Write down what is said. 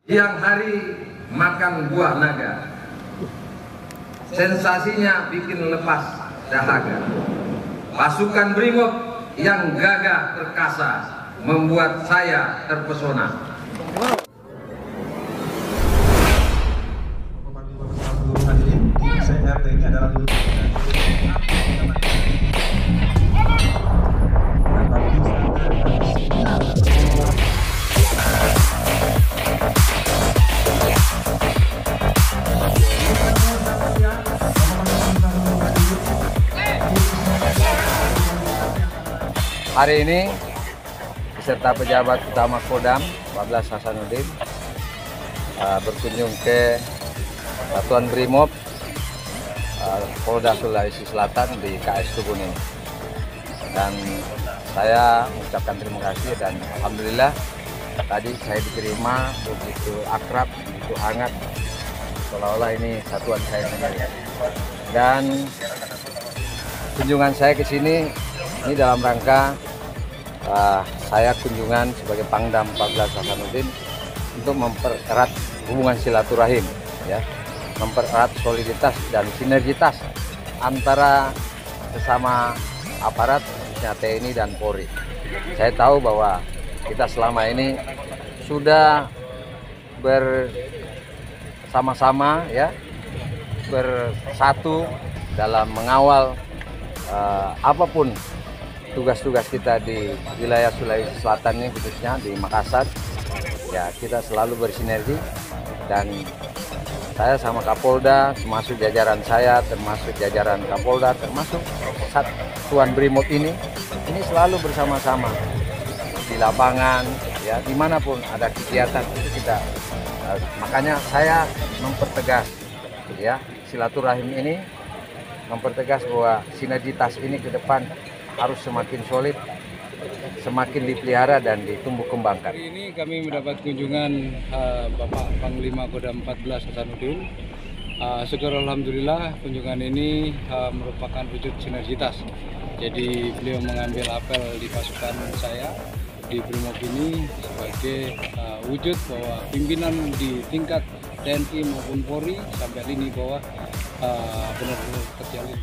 Siang hari makan buah naga, sensasinya bikin lepas dahaga. Pasukan Brimob yang gagah perkasa membuat saya terpesona. Ini adalah hari ini beserta pejabat utama Kodam 14 Hasanuddin berkunjung ke Satuan Brimob Polda Sulawesi Selatan di KS Tubun ini, dan saya mengucapkan terima kasih dan alhamdulillah tadi saya diterima begitu akrab, begitu hangat, seolah-olah ini satuan saya sendiri. Dan kunjungan saya ke sini ini dalam rangka saya kunjungan sebagai Pangdam 14 Hasanuddin untuk mempererat hubungan silaturahim, ya, mempererat soliditas dan sinergitas antara sesama aparat khususnya TNI dan Polri. Saya tahu bahwa kita selama ini sudah bersama-sama, ya, bersatu dalam mengawal apapun tugas-tugas kita di wilayah Sulawesi Selatan ini, khususnya di Makassar. Ya, kita selalu bersinergi, dan saya sama Kapolda, termasuk jajaran saya, termasuk jajaran Kapolda, termasuk Satuan Brimob ini selalu bersama-sama di lapangan, ya, dimanapun ada kegiatan itu kita. Makanya saya mempertegas, ya, silaturahim ini, mempertegas bahwa sinergitas ini ke depan harus semakin solid, semakin dipelihara dan ditumbuh kembangkan. Hari ini kami mendapat kunjungan Bapak Panglima Kodam 14 Hasanuddin. Syukur alhamdulillah kunjungan ini merupakan wujud sinergitas. Jadi beliau mengambil apel di pasukan saya di Brimob ini sebagai wujud bahwa pimpinan di tingkat TNI maupun Polri sampai lini bawah benar-benar terjalin.